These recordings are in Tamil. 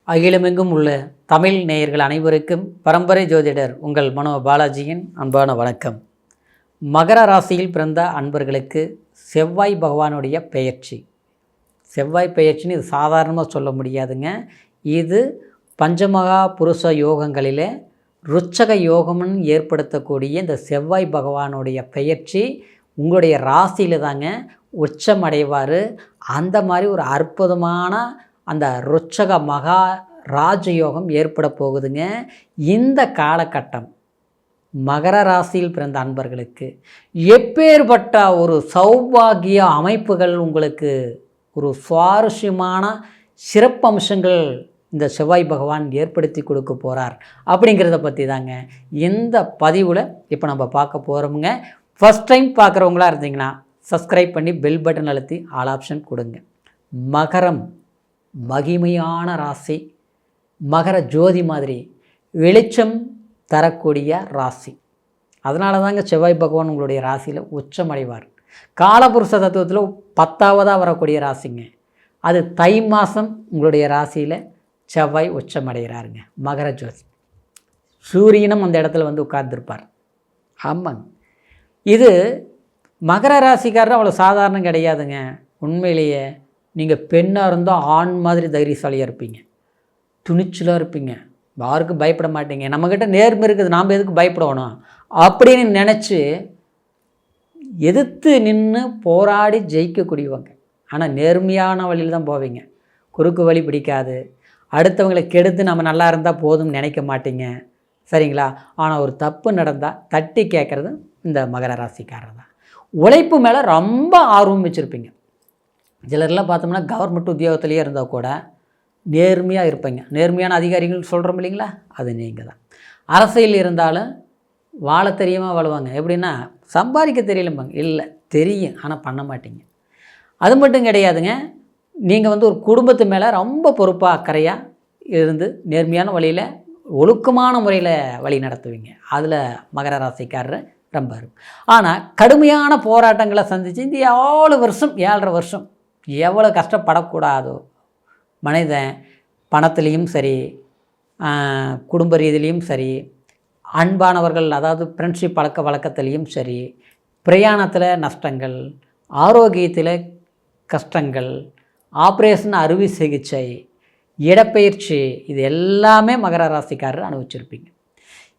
அகிலமெங்கும் உள்ள தமிழ் நேயர்கள் அனைவருக்கும் பரம்பரை ஜோதிடர் உங்கள் மனோ பாலாஜியின் அன்பான வணக்கம். மகர ராசியில் பிறந்த அன்பர்களுக்கு செவ்வாய் பகவானுடைய பெயர்ச்சி. செவ்வாய் பெயர்ச்சின்னு இது சாதாரணமாக சொல்ல முடியாதுங்க. இது பஞ்சமகா புருஷ யோகங்களிலே ருச்சக யோகம்னு ஏற்படுத்தக்கூடிய இந்த செவ்வாய் பகவானுடைய பெயர்ச்சி உங்களுடைய ராசியில் தாங்க உச்சமடைவார். அந்த மாதிரி ஒரு அற்புதமான அந்த ருச்சக மகா ராஜயோகம் ஏற்பட போகுதுங்க. இந்த காலகட்டம் மகர ராசியில் பிறந்த அன்பர்களுக்கு எப்பேற்பட்ட ஒரு சௌபாகிய அமைப்புகள், உங்களுக்கு ஒரு சுவாரஸ்யமான சிறப்பம்சங்கள் இந்த செவ்வாய் பகவான் ஏற்படுத்தி கொடுக்க போகிறார் அப்படிங்கிறத பற்றி தாங்க இந்த பதிவில் இப்போ நம்ம பார்க்க போகிறோமுங்க. ஃபஸ்ட் டைம் பார்க்குறவங்களா இருந்தீங்கன்னா சப்ஸ்கிரைப் பண்ணி பெல் பட்டன் அழுத்தி ஆல் ஆப்ஷன் கொடுங்க. மகரம் மகிமையான ராசி, மகர ஜோதி மாதிரி வெளிச்சம் தரக்கூடிய ராசி. அதனால தாங்க செவ்வாய் பகவான் உங்களுடைய ராசியில் உச்சமடைவார். காலபுருஷ தத்துவத்தில் 10ஆவதாக வரக்கூடிய ராசிங்க. அது தை மாதம் உங்களுடைய ராசியில் செவ்வாய் உச்சமடைகிறாருங்க. மகர ஜோதி சூரியனும் அந்த இடத்துல வந்து உட்கார்ந்துருப்பார். ஆமாங்க, இது மகர ராசிக்காரர் அவ்வளோ சாதாரணம் கிடையாதுங்க. உண்மையிலேயே நீங்கள் பெண்ணாக இருந்தால் ஆண் மாதிரி தைரியசாலியாக இருப்பீங்க, துணிச்சலாக இருப்பீங்க, யாருக்கும் பயப்பட மாட்டீங்க. நம்மக்கிட்ட நேர்மை இருக்குது, நாம் எதுக்கு பயப்படணும் அப்படின்னு நினச்சி எதிர்த்து நின்று போராடி ஜெயிக்கக்கூடியவங்க. ஆனால் நேர்மையான வழியில் தான் போவீங்க. குறுக்கு வழி பிடிக்காது. அடுத்தவங்களை கெடுத்து நம்ம நல்லா இருந்தால் போதும்னு நினைக்க மாட்டீங்க, சரிங்களா? ஆனால் ஒரு தப்பு நடந்தால் தட்டி கேட்குறது இந்த மகர ராசிக்காரர் தான். உழைப்பு மேலே ரொம்ப ஆர்வம் வச்சுருப்பீங்க. சிலர்லாம் பார்த்தோம்னா கவர்மெண்ட் உத்தியோகத்திலேயே இருந்தால் கூட நேர்மையாக இருப்பீங்க. நேர்மையான அதிகாரிகள் சொல்கிறோம் இல்லைங்களா, அது நீங்கள் தான். அரசியல் இருந்தாலும் வாழ தெரியாமல் வாழுவாங்க. எப்படின்னா சம்பாதிக்க தெரியலம்பாங்க. இல்லை, தெரியும், ஆனால் பண்ண மாட்டீங்க. அது மட்டும் கிடையாதுங்க. நீங்கள் வந்து ஒரு குடும்பத்து மேலே ரொம்ப பொறுப்பாக அக்கறையாக இருந்து நேர்மையான வழியில் ஒழுக்கமான முறையில் வழி நடத்துவீங்க. அதில் மகர ராசிக்காரர் ரொம்ப இருக்கும். ஆனால் கடுமையான போராட்டங்களை சந்தித்து இந்த 7.5 வருஷம் எவ்வளோ கஷ்டப்படக்கூடாதோ மனிதன், பணத்துலேயும் சரி, குடும்ப ரீதியிலையும் சரி, அன்பானவர்கள் அதாவது ஃப்ரெண்ட்ஷிப் பழக்க வழக்கத்துலேயும் சரி, பிரயாணத்தில் நஷ்டங்கள், ஆரோக்கியத்தில் கஷ்டங்கள், ஆப்ரேஷன் அறுவை சிகிச்சை, இடப்பெயர்ச்சி, இது எல்லாமே மகர ராசிக்காரர் அனுபவிச்சிருப்பீங்க.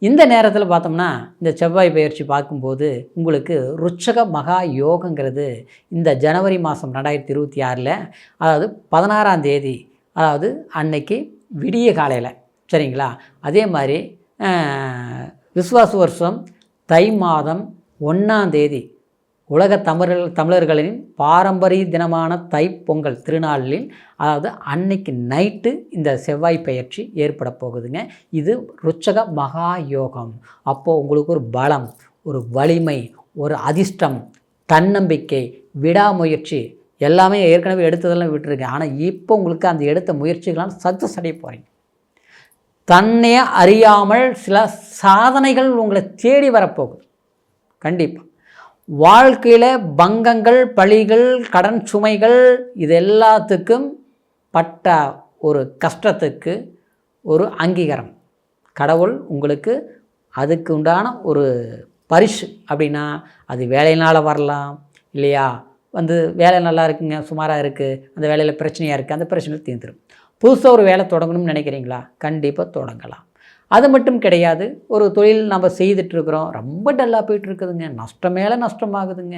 இந்த நேரத்தில் பார்த்தோம்னா இந்த செவ்வாய் பயிற்சி பார்க்கும்போது உங்களுக்கு ருச்சக மகா யோகங்கிறது இந்த ஜனவரி மாதம் 2026 அதாவது 16ஆம் தேதி, அதாவது அன்னைக்கு விடிய காலையில், சரிங்களா? அதே மாதிரி விஸ்வாச வருஷம் தை மாதம் 1ஆம் தேதி உலக தமிழர்களின் பாரம்பரிய தினமான தைப்பொங்கல் திருநாளில், அதாவது அன்னைக்கு நைட்டு இந்த செவ்வாய் பெயர்ச்சி ஏற்பட போகுதுங்க. இது ருச்சக மகா யோகம். அப்போது உங்களுக்கு ஒரு பலம், ஒரு வலிமை, ஒரு அதிர்ஷ்டம், தன்னம்பிக்கை, விடாமுயற்சி எல்லாமே ஏற்கனவே எடுத்ததெல்லாம் விட்டுருக்கேன். ஆனால் இப்போ உங்களுக்கு அந்த எடுத்த முயற்சிகளால் சக்ஸஸ் அடைய போகிறீங்க. தன்னையே அறியாமல் சில சாதனைகள் உங்களை தேடி வரப்போகுது. கண்டிப்பாக வாழ்க்கையில் பங்கங்கள், பழிகள், கடன் சுமைகள், இது எல்லாத்துக்கும் பட்ட ஒரு கஷ்டத்துக்கு ஒரு அங்கீகாரம் கடவுள் உங்களுக்கு அதுக்கு உண்டான ஒரு பரிசு. அப்படின்னா அது வேலையினால் வரலாம் இல்லையா? வந்து வேலை நல்லா இருக்குங்க, சுமாராக இருக்குது, அந்த வேலையில் பிரச்சனையாக இருக்குது, அந்த பிரச்சனையில் தீர்ந்துடும். புதுசாக ஒரு வேலை தொடங்கணும்னு நினைக்கிறீங்களா? கண்டிப்பாக தொடங்கலாம். அது மட்டும் கிடையாது. ஒரு தொழில் நம்ம செய்துட்ருக்குறோம், ரொம்ப டல்லாக போயிட்டுருக்குதுங்க, நஷ்டம் மேலே நஷ்டமாகுதுங்க,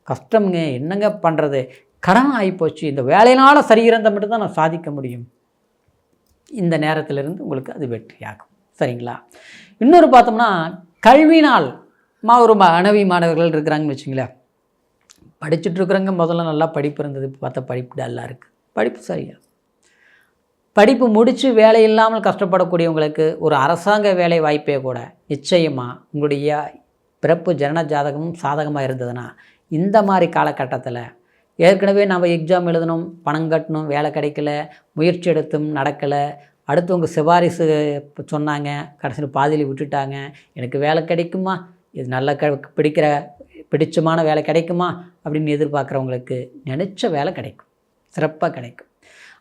கஷ்டம்ங்க, என்னங்க பண்ணுறது, கடன் ஆகிப்போச்சு, இந்த வேலையினால் சரியிருந்தால் மட்டும்தான் நான் சாதிக்க முடியும். இந்த நேரத்திலிருந்து உங்களுக்கு அது வெற்றியாகும், சரிங்களா? இன்னொரு பார்த்தோம்னா கல்வினால் ஒரு மாணவர்கள் இருக்கிறாங்கன்னு வச்சுங்களேன். படிச்சுட்ருக்குறவங்க முதல்ல நல்லா படிப்பு இருந்தது, இப்போ பார்த்தா படிப்பு டல்லாக இருக்குது. படிப்பு சரியாக படிப்பு முடித்து வேலை இல்லாமல் கஷ்டப்படக்கூடியவங்களுக்கு ஒரு அரசாங்க வேலை வாய்ப்பே கூட நிச்சயமாக உங்களுடைய பிறப்பு ஜனன ஜாதகமும் சாதகமாக இருந்ததுன்னா இந்த மாதிரி காலகட்டத்தில் ஏற்கனவே நம்ம எக்ஸாம் எழுதணும், பணம் கட்டணும், வேலை கிடைக்கல, முயற்சி எடுத்தும் நடக்கலை, அடுத்தவங்க சிபாரிசு சொன்னாங்க, கடைசியில் பாதியில் விட்டுட்டாங்க, எனக்கு வேலை கிடைக்குமா, இது நல்ல பிடிச்சமான வேலை கிடைக்குமா அப்படின்னு எதிர்பார்க்குறவங்களுக்கு நினச்ச வேலை கிடைக்கும், சிறப்பாக கிடைக்கும்.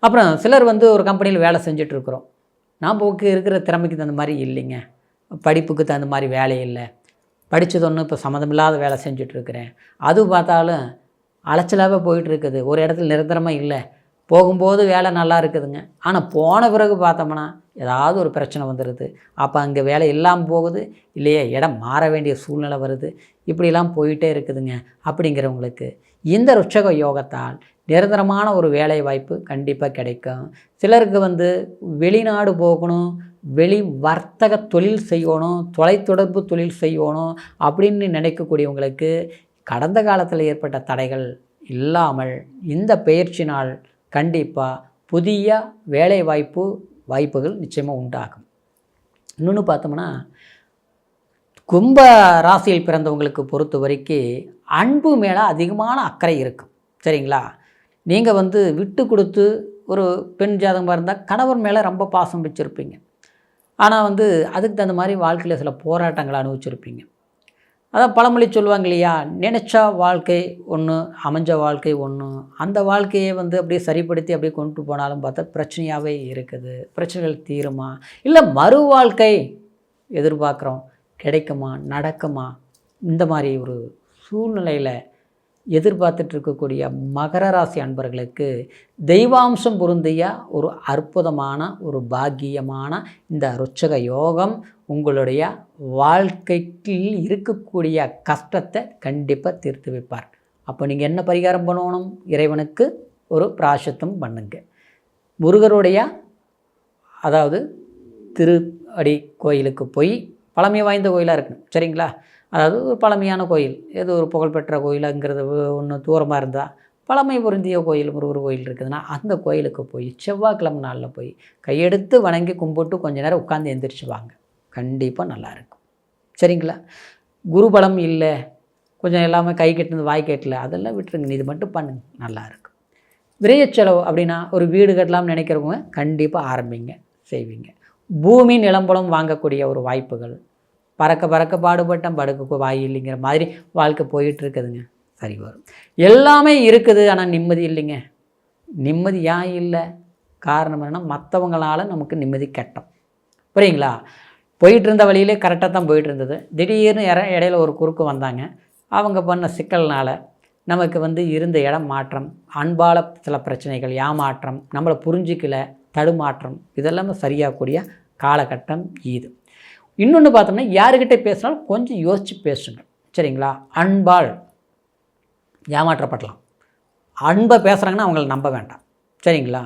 அப்புறம் சிலர் வந்து ஒரு கம்பெனியில் வேலை செஞ்சிட்ருக்குறோம், நமக்கு இருக்கிற திறமைக்கு தகுந்த மாதிரி இல்லைங்க, படிப்புக்கு தகுந்த மாதிரி வேலை இல்லை, படித்தது ஒன்று இப்போ சம்மந்தமில்லாத வேலை செஞ்சிட்ருக்கிறேன், அது பார்த்தாலும் அலைச்சலாகவே போயிட்டுருக்குது, ஒரு இடத்துல நிரந்தரமாக இல்லை, போகும்போது வேலை நல்லா இருக்குதுங்க, ஆனால் போன பிறகு பார்த்தோம்னா ஏதாவது ஒரு பிரச்சனை வந்துடுது, அப்போ அங்கே வேலை இல்லாமல் போகுது, இல்லையே இடம் மாற வேண்டிய சூழ்நிலை வருது, இப்படிலாம் போயிட்டே இருக்குதுங்க. அப்படிங்கிறவங்களுக்கு இந்த ருட்சக யோகத்தால் நிரந்தரமான ஒரு வேலை வாய்ப்பு கண்டிப்பாக கிடைக்கும். சிலருக்கு வெளிநாடு போகணும், வெளி வர்த்தக தொழில் செய்யணும், தொலைத்தொடர்பு தொழில் செய்யணும் அப்படின்னு நினைக்கக்கூடியவங்களுக்கு கடந்த காலத்தில் ஏற்பட்ட தடைகள் இல்லாமல் இந்த பயிற்சினால் கண்டிப்பாக புதிய வேலை வாய்ப்புகள் நிச்சயமாக உண்டாகும். இன்னொன்று பார்த்தோம்னா, கும்ப ராசியில் பிறந்தவங்களுக்கு பொறுத்த வரைக்கும் அன்பு மேலே அதிகமான அக்கறை இருக்கும். சரிங்களா? நீங்கள் விட்டு கொடுத்து ஒரு பெண் ஜாதகமாக இருந்தால் கணவர் மேலே ரொம்ப பாசம் வச்சுருப்பீங்க. ஆனால் அதுக்கு தகுந்த மாதிரி வாழ்க்கையில் சில போராட்டங்களை அனுபவிச்சிருப்பீங்க. அதான் பழமொழி சொல்லுவாங்க இல்லையா, நினச்சா வாழ்க்கை ஒன்று, அமைஞ்ச வாழ்க்கை ஒன்று. அந்த வாழ்க்கையை அப்படியே சரிப்படுத்தி அப்படியே கொண்டு போனாலும் பார்த்தா பிரச்சனையாகவே இருக்குது. பிரச்சனைகள் தீருமா, இல்லை மறு வாழ்க்கை எதிர்பார்க்குறோம், கிடைக்குமா, நடக்குமா, இந்த மாதிரி ஒரு சூழ்நிலையில் எதிர்பார்த்துட்டு இருக்கக்கூடிய மகர ராசி அன்பர்களுக்கு தெய்வாம்சம் பொருந்திய ஒரு அற்புதமான ஒரு பாக்கியமான இந்த ருட்சக யோகம் உங்களுடைய வாழ்க்கைக்கு இருக்கக்கூடிய கஷ்டத்தை கண்டிப்பாக தீர்த்து வைப்பார். அப்போ நீங்கள் என்ன பரிகாரம் பண்ணணும்? இறைவனுக்கு ஒரு பிராயச்சித்தம் பண்ணுங்க. முருகருடைய அதாவது திருஅடி கோயிலுக்கு போய், பழமை வாய்ந்த கோயிலாக இருக்கணும். சரிங்களா? அதாவது ஒரு பழமையான கோயில், ஏதோ ஒரு புகழ்பெற்ற கோயிலுங்கிறது ஒன்று தூரமாக இருந்தால், பழமை பொருந்திய கோயில் முருகர் கோயில் இருக்குதுன்னா அந்த கோயிலுக்கு போய் செவ்வாய்க்கிழமை நாளில் போய் கையெடுத்து வணங்கி கும்பிட்டு கொஞ்ச நேரம் உட்காந்து எந்திரிச்சு வாங்க. கண்டிப்பாக நல்லாயிருக்கும். சரிங்களா? குருபலம் இல்லை, கொஞ்சம் எல்லாமே கை கட்டினது வாய் கட்டல, அதெல்லாம் விட்டுருங்க, இது மட்டும் பண்ணுங்க, நல்லாயிருக்கும். விரையச்செலவு அப்படின்னா ஒரு வீடு கட்டலாம்னு நினைக்கிறவங்க கண்டிப்பாக ஆரம்பிங்க, செய்வீங்க. பூமி நிலம்பலம் வாங்கக்கூடிய ஒரு வாய்ப்புகள், பறக்க பாடுபட்டேன் படுக்க வாய் இல்லைங்கிற மாதிரி வாழ்க்கை போயிட்டுருக்குதுங்க, சரி வரும். எல்லாமே இருக்குது, ஆனால் நிம்மதி இல்லைங்க. நிம்மதி ஏன் இல்லை? காரணம் என்னென்னா, மற்றவங்களால் நமக்கு நிம்மதி கெட்டோம். புரியுங்களா? போயிட்டு இருந்த வழியிலே கரெக்டாக தான் போயிட்டு இருந்தது, திடீர்னு இடையில ஒரு குறுக்கு வந்தாங்க, அவங்க பண்ண சிக்கல்னால் நமக்கு இருந்த இடம் மாற்றம், அன்பால் சில பிரச்சனைகள், ஏமாற்றம், நம்மளை புரிஞ்சிக்கல, தடுமாற்றம், இதெல்லாமே சரியாகக்கூடிய காலகட்டம் இது. இன்னொன்று பார்த்தோம்னா, யாருக்கிட்டே பேசினாலும் கொஞ்சம் யோசித்து பேசுங்க. சரிங்களா? அன்பால் ஏமாற்றப்படலாம். அன்பை பேசுகிறாங்கன்னா அவங்கள நம்ப வேண்டாம். சரிங்களா?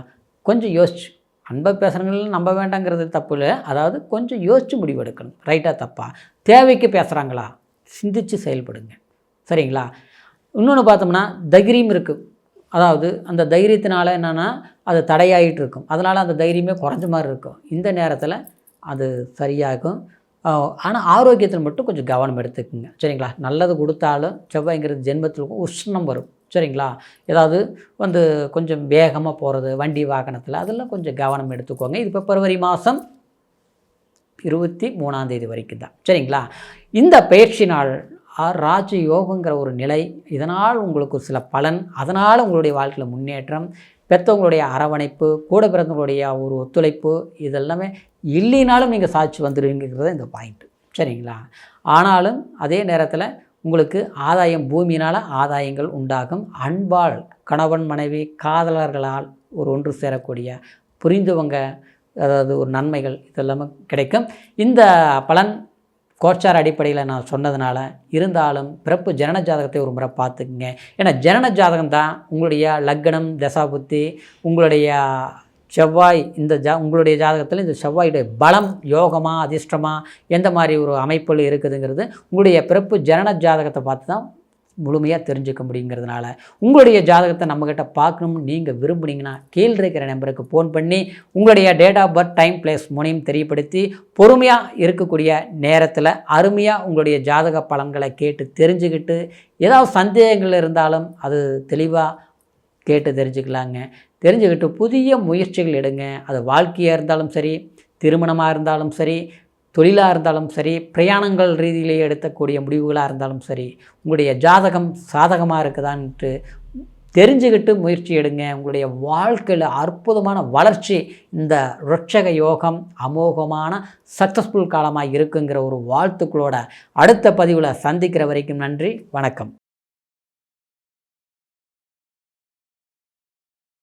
கொஞ்சம் யோசிச்சு, அன்பை பேசுகிறவங்களும் நம்ப வேண்டாங்கிறது தப்பு இல்லை, அதாவது கொஞ்சம் யோசித்து முடிவு எடுக்கணும், ரைட்டாக தப்பா, தேவைக்கு பேசுகிறாங்களா, சிந்தித்து செயல்படுங்க. சரிங்களா? இன்னொன்று பார்த்தோம்னா, தைரியம் இருக்குது, அதாவது அந்த தைரியத்தினால என்னென்னா அது தடையாகிட்டு இருக்கும், அதனால் அந்த தைரியமே குறைஞ்ச மாதிரி இருக்கும். இந்த நேரத்தில் அது சரியாகும். ஆனால் ஆரோக்கியத்தில் மட்டும் கொஞ்சம் கவனம் எடுத்துக்குங்க. சரிங்களா? நல்லது கொடுத்தாலும் செவ்வாய்ங்கிறது ஜென்மத்தில் உஷ்ணம் வரும். சரிங்களா? ஏதாவது கொஞ்சம் வேகமாக போகிறது வண்டி வாகனத்தில், அதெல்லாம் கொஞ்சம் கவனம் எடுத்துக்கோங்க. இது பிப்ரவரி மாதம் 23 வரைக்கும் தான். சரிங்களா? இந்த பயிற்சி நாள் ராஜ யோகங்கிற ஒரு நிலை, இதனால் உங்களுக்கு சில பலன், அதனால் உங்களுடைய வாழ்க்கையில் முன்னேற்றம், பெற்றவங்களுடைய அரவணைப்பு, கூட பிறந்தவங்களுடைய ஒரு ஒத்துழைப்பு, இதெல்லாமே இல்லைனாலும் நீங்கள் சாட்சி வந்துடுவீங்கிறது இந்த பாயிண்ட்டு. சரிங்களா? ஆனாலும் அதே நேரத்தில் உங்களுக்கு ஆதாயம், பூமியினால் ஆதாயங்கள் உண்டாகும். அன்பால் கணவன் மனைவி காதலர்களால் ஒரு ஒன்று சேரக்கூடிய புரிந்தவங்க, அதாவது ஒரு நன்மைகள், இதெல்லாமே கிடைக்கும். இந்த பலன் கோச்சார அடிப்படையில் நான் சொன்னதுனால, இருந்தாலும் பிறப்பு ஜனன ஜாதகத்தை ஒரு முறை பார்த்துக்குங்க. ஏன்னா ஜனன ஜாதகம் தான் உங்களுடைய லக்னம், தசாபுத்தி, உங்களுடைய செவ்வாய், இந்த உங்களுடைய ஜாதகத்தில் இந்த செவ்வாயுடைய பலம், யோகமாக அதிர்ஷ்டமாக எந்த மாதிரி ஒரு அமைப்பில் இருக்குதுங்கிறது உங்களுடைய பிறப்பு ஜனன ஜாதகத்தை பார்த்து தான் முழுமையாக தெரிஞ்சுக்க முடியுங்கிறதுனால, உங்களுடைய ஜாதகத்தை நம்மக்கிட்ட பார்க்கணும்னு நீங்கள் விரும்புனீங்கன்னா கீழே இருக்கிற நம்பருக்கு ஃபோன் பண்ணி உங்களுடைய date of birth, time, place மூணையும் தெரியப்படுத்தி பொறுமையாக இருக்கக்கூடிய நேரத்தில் அருமையாக உங்களுடைய ஜாதக பலன்களை கேட்டு தெரிஞ்சுக்கிட்டு, ஏதாவது சந்தேகங்கள் இருந்தாலும் அது தெளிவாக கேட்டு தெரிஞ்சுக்கலாங்க. தெரிஞ்சுக்கிட்டு புதிய முயற்சிகள் எடுங்க. அது வாழ்க்கையாக இருந்தாலும் சரி, திருமணமாக இருந்தாலும் சரி, தொழிலாக இருந்தாலும் சரி, பிரயாணங்கள் ரீதியிலேயே எடுக்கக்கூடிய முடிவுகளாக இருந்தாலும் சரி, உங்களுடைய ஜாதகம் சாதகமாக இருக்குதான்ட்டு தெரிஞ்சுக்கிட்டு முயற்சி எடுங்க. உங்களுடைய வாழ்க்கையில் அற்புதமான வளர்ச்சி இந்த ருட்சக யோகம் அமோகமான சக்ஸஸ்ஃபுல் காலமாக இருக்குங்கிற ஒரு வாழ்த்துக்களோட அடுத்த பதிவில் சந்திக்கிற வரைக்கும் நன்றி, வணக்கம்.